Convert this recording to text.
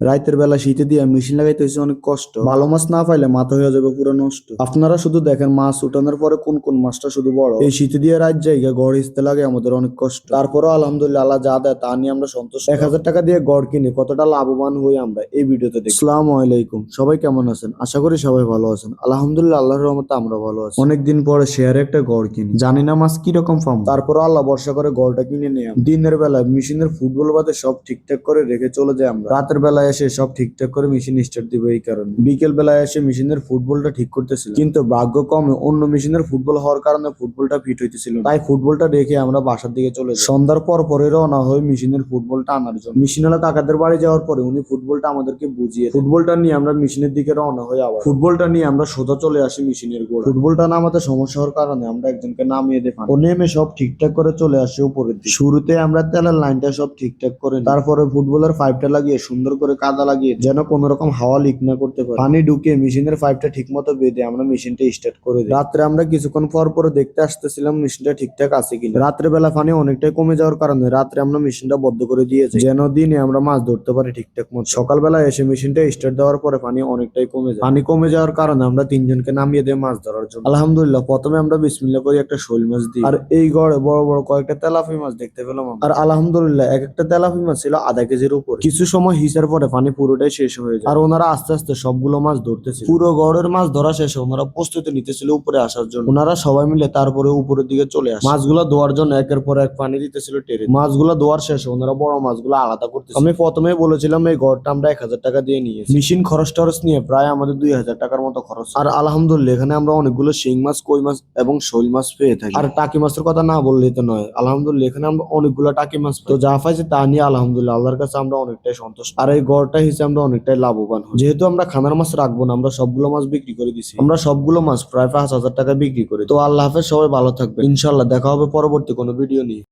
রাতের বেলা শীতে দিয়ে মেশিন লাগাইতে হয়েছে অনেক কষ্ট। ভালো মাছ না পাইলে মাথা হয়ে যাবে পুরো নষ্ট। আপনারা শুধু দেখেন মাছ উঠানোর পরে কোন কোন মাছটা শুধু বড়। এই শীতে দিয়ে রাত জায়গা গড় হিসতে লাগে আমাদের অনেক কষ্ট। তারপরও আলহামদুলিল্লাহ আল্লাহ যা দেয় তা নিয়ে আমরা সন্তুষ্ট। 1,000 টাকা দিয়ে গড় কিনে কতটা লাভবান হই আমরা এই ভিডিওতে দেখি। আসসালামু আলাইকুম, সবাই কেমন আছেন? আশা করি সবাই ভালো আছেন। আলহামদুলিল্লাহ আল্লাহর রহমতে আমরা ভালো আছি। অনেকদিন পরে শেয়ারে একটা গড় কিনি, জানি না মাছ কিরকম পাবো। তারপরও আল্লাহ ভরসা করে গড়টা কিনে নিয়ে দিনের বেলা মেশিনের ফুটবল বাদে সব ঠিকঠাক করে রেখে চলে যায় আমরা। রাতের বেলায় এসে সব ঠিকঠাক করে মেশিন স্টার্ট দিবে। এই কারণে বিকেল বেলায় এসে মেশিনের ফুটবলটা ঠিক করতেছিল, কিন্তু ভাগ্য কমে অন্য মেশিনের ফুটবল হওয়ার কারণে ফুটবলটা ফিট হইতেছিল না। তাই ফুটবলটা রেখে আমরা বাসার দিকে চলে যাই। সন্ধ্যার পর পরে রওনা হয় মেশিনের ফুটবলটা আনার জন্য। মেশিনওয়ালা কাকাদের বাড়ি যাওয়ার পরে উনি ফুটবলটা আমাদেরকে বুঝিয়ে ফুটবলটা নিয়ে আমরা মেশিনের দিকে রওনা হই। আবার ফুটবলটা নিয়ে আমরা সোজা চলে আসি মেশিনের গোড়া। ফুটবলটা নামাতে সমস্যা হওয়ার কারণে আমরা একজনকে নামিয়ে দেই। ও নেমে সব ঠিকঠাক করে চলে আসে উপরের দিকে। শুরুতে আমরা তেলের লাইনটা সব ঠিকঠাক করে নিই। তারপরে ফুটবলের পাইপটা লাগিয়ে সুন্দর করে কাদা লাগিয়ে যেন কোনো রকম হাওয়া লিক না করতে পারে পানি ঢুকে মেশিনের পাইপটা ঠিক মতো বেঁধে আমরা মেশিনটা স্টার্ট করে দিই। রাত্রে আমরা কিছুক্ষণ পর পর দেখতে আসতেছিলাম মেশিনটা ঠিকঠাক আছে কিনা। রাত্রে বেলা পানি অনেকটাই কমে যাওয়ার কারণে রাত্রে আমরা মেশিনটা বন্ধ করে দিয়েছি, যেন দিনে আমরা মাছ ধরতে পারি ঠিকঠাক মতো। সকালবেলা এসে মেশিনটা স্টার্ট দেওয়ার পরে পানি অনেকটাই কমে যায়। পানি কমে যাওয়ার কারণে আমরা তিনজনকে নামিয়ে দিয়ে মাছ ধরার জন্য। আলহামদুলিল্লাহ প্রথমে আমরা বিসমিল্লাহ করে একটা শোল মাছ দিই, আর এই গড়ে বড় বড় কয়েকটা তেলাপি মাছ দেখতে পেলাম আমরা। আর আলহামদুলিল্লাহ এক একটা তেলাপি মাছ ছিল আধা কেজির উপর। কিছু সময় হিসার পরে পানি পুরোটাই শেষ হয়ে যায়, আর ওনারা আস্তে আস্তে সবগুলো মাছ ধরতেছিল। পুরো গড়ের মাছ ধরা শেষে ওনারা প্রস্তুতি নিতেছিল উপরে আসার জন্য। ওনারা সবাই মিলে তারপরে উপরের দিকে চলে আসে মাছগুলো ধোয়ার জন্য। একের পর এক পানি দিতেছিল টেরে। মাছগুলো ধোয়ার শেষে ওনারা বড় মাছগুলো আলাদা করতেছিল। আমি প্রথমে বলেছিলাম এই গড়টা আমরা 1,000 টাকা দিয়ে নিয়েছি। মেশিন খরচ টরচ নিয়ে প্রায় আমাদের 2,000 টাকার মতো খরচ। আর আলহামদুলিল্লাহ এখানে আমরা অনেকগুলো শিং মাছ, কই মাছ এবং শোল মাছ পেয়ে থাকি। আর টাকি মাছের কথা না বললেই তো নয়, আলহামদুলিল্লাহ এখানে আমরা অনেকগুলো টাকি মাছ পাই। তো যা পাইছি তা নিয়ে আলহামদুলিল্লাহ আল্লাহর কাছে আমরা অনেকটাই সন্তুষ্ট। আর এই গড়টা হিসেবে আমরা অনেকটাই লাভবান হই। যেহেতু আমরা খানার মাছ রাখবো না, আমরা সবগুলো মাছ বিক্রি করে দিছি। আমরা সবগুলো মাছ প্রায় 5,000 টাকা বিক্রি করি। তো আল্লাহ হাফেজ, সবাই ভালো থাকবে। ইনশাল্লাহ দেখা হবে পরবর্তী কোনো ভিডিও নিয়ে।